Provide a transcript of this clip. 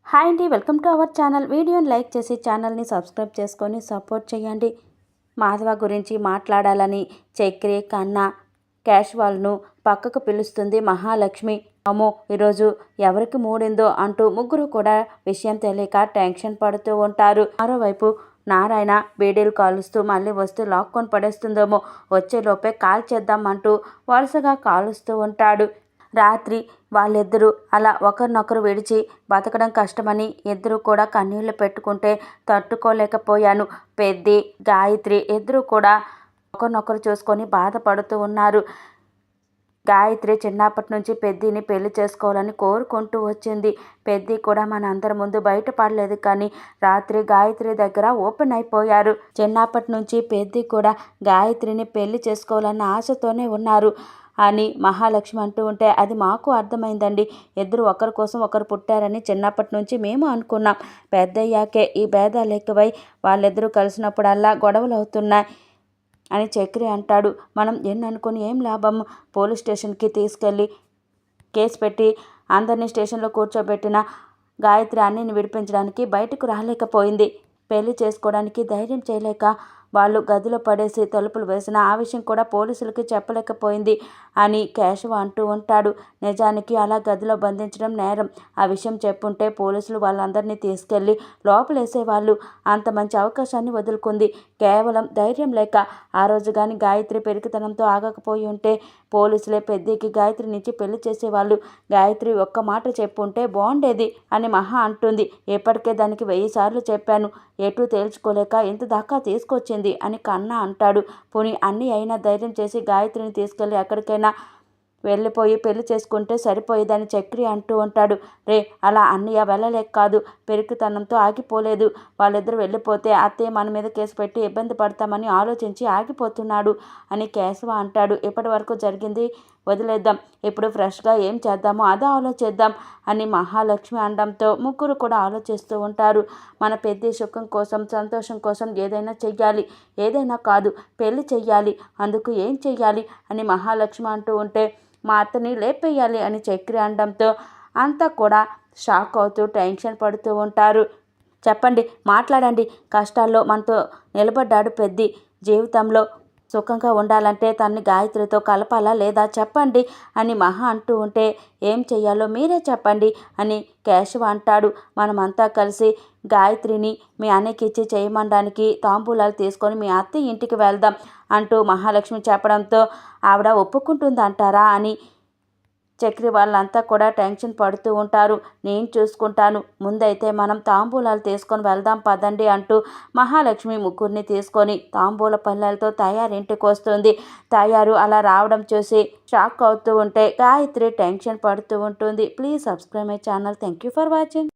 Hi అండి, welcome to our channel. వీడియోని like చేసి ఛానల్ని సబ్స్క్రైబ్ చేసుకొని సపోర్ట్ చేయండి. మాధవ గురించి మాట్లాడాలని చక్రి కన్నా క్యాషువల్ను పక్కకు పిలుస్తుంది మహాలక్ష్మి. అమ్మో, ఈరోజు ఎవరికి మూడిందో అంటూ ముగ్గురు కూడా విషయం తెలియక టెన్షన్ పడుతూ ఉంటారు. మరోవైపు నారాయణ బీడీలు కాలుస్తూ మళ్ళీ వస్తూ లాక్కొని పడేస్తుందేమో, వచ్చేలోపే కాల్ చేద్దామంటూ వరుసగా కాలుస్తూ ఉంటాడు. రాత్రి వాళ్ళిద్దరూ అలా ఒకరినొకరు విడిచి బతకడం కష్టమని ఇద్దరు కూడా కన్నీళ్లు పెట్టుకుంటే తట్టుకోలేకపోయాను. పెద్ది, గాయత్రి ఇద్దరూ కూడా ఒకరినొకరు చూసుకొని బాధపడుతూ ఉన్నారు. గాయత్రి చిన్నప్పటి నుంచి పెద్దిని పెళ్లి చేసుకోవాలని కోరుకుంటూ వచ్చింది. పెద్ది కూడా మన అందరి ముందు బయటపడలేదు, కానీ రాత్రి గాయత్రి దగ్గర ఓపెన్ అయిపోయారు. చిన్నప్పటి నుంచి పెద్ది కూడా గాయత్రిని పెళ్లి చేసుకోవాలన్న ఆశతోనే ఉన్నారు అని మహాలక్ష్మి అంటూ ఉంటే, అది మాకు అర్థమైందండి. ఇద్దరు ఒకరి కోసం ఒకరు పుట్టారని చిన్నప్పటి నుంచి మేము అనుకున్నాం. పెద్దయ్యాకే ఈ భేదాలు ఎక్కువై వాళ్ళిద్దరూ కలిసినప్పుడల్లా గొడవలు అవుతున్నాయి అని చక్రి అంటాడు. మనం ఎన్ని అనుకుని ఏం లాభం? పోలీస్ స్టేషన్కి తీసుకెళ్ళి కేసు పెట్టి అందరినీ స్టేషన్లో కూర్చోబెట్టిన గాయత్రి అన్నీని విడిపించడానికి బయటకు రాలేకపోయింది. పెళ్లి చేసుకోవడానికి ధైర్యం చేయలేక వాళ్ళు గదిలో పడేసి తలుపులు వేసిన ఆ విషయం కూడా పోలీసులకి చెప్పలేకపోయింది అని కేశవ అంటూ ఉంటాడు. నిజానికి అలా గదిలో బంధించడం నేరం. ఆ విషయం చెప్పుంటే పోలీసులు వాళ్ళందరినీ తీసుకెళ్ళి లోపలేసేవాళ్ళు. అంత మంచి అవకాశాన్ని వదులుకుంది కేవలం ధైర్యం లేక. ఆ రోజు కానీ గాయత్రి పెరిగితనంతో ఆగకపోయి ఉంటే పోలీసులే పెద్దికి గాయత్రి నుంచి పెళ్లి చేసేవాళ్ళు. గాయత్రి ఒక్క మాట చెప్పుంటే బాగుండేది అని మహా అంటుంది. ఇప్పటికే దానికి 1000 సార్లు చెప్పాను, ఎటూ తేల్చుకోలేక ఇంత దాకా తీసుకొచ్చింది అని కన్నా అంటాడు. పోనీ అన్నీ అయినా ధైర్యం చేసి గాయత్రిని తీసుకెళ్ళి ఎక్కడికైనా వెళ్ళిపోయి పెళ్లి చేసుకుంటే సరిపోయేదని చక్రి అంటూ ఉంటాడు. రే, అలా అన్నయ్య వెళ్ళలేక కాదు, పెరికితనంతో ఆగిపోలేదు. వాళ్ళిద్దరూ వెళ్ళిపోతే అత్తయ్య మన మీద కేసు పెట్టి ఇబ్బంది పడతామని ఆలోచించి ఆగిపోతున్నాడు అని కేశవ అంటాడు. ఇప్పటి వరకు జరిగింది వదిలేద్దాం, ఇప్పుడు ఫ్రెష్గా ఏం చేద్దామో అదే ఆలోచిద్దాం అని మహాలక్ష్మి అనడంతో ముగ్గురు కూడా ఆలోచిస్తూ ఉంటారు. మన పెద్ద సుఖం కోసం, సంతోషం కోసం ఏదైనా చెయ్యాలి. ఏదైనా కాదు, పెళ్లి చెయ్యాలి. అందుకు ఏం చెయ్యాలి అని మహాలక్ష్మి అంటూ ఉంటే, మా అత్తని లేపేయాలి అని చక్రి అనడంతో అంతా కూడా షాక్ అవుతూ టెన్షన్ పడుతూ ఉంటారు. చెప్పండి, మాట్లాడండి. కష్టాల్లో మనతో నిలబడ్డాడు పెద్ది. జీవితంలో సుఖంగా ఉండాలంటే తన్ని గాయత్రితో కలపాలా లేదా చెప్పండి అని మహా అంటూ ఉంటే, ఏం చెయ్యాలో మీరే చెప్పండి అని కేశవ అంటాడు. మనమంతా కలిసి గాయత్రిని మీ అన్నయ్యకిచ్చి చేయమనడానికి తాంబూలాలు తీసుకొని మీ అత్తయ్య ఇంటికి వెళ్దాం అంటూ మహాలక్ష్మి చెప్పడంతో, ఆవిడ ఒప్పుకుంటుందంటారా అని చక్రి వాళ్ళంతా కూడా టెన్షన్ పడుతూ ఉంటారు. నేను చూసుకుంటాను, ముందైతే మనం తాంబూలాలు తీసుకొని వెళ్దాం పదండి అంటూ మహాలక్ష్మి ముగ్గురిని తీసుకొని తాంబూల పళ్ళాలతో తయారింటికి వస్తుంది. తయారు అలా రావడం చూసి షాక్ అవుతూ ఉంటే గాయత్రి టెన్షన్ పడుతూ ఉంటుంది. Please subscribe my channel. Thank you for watching.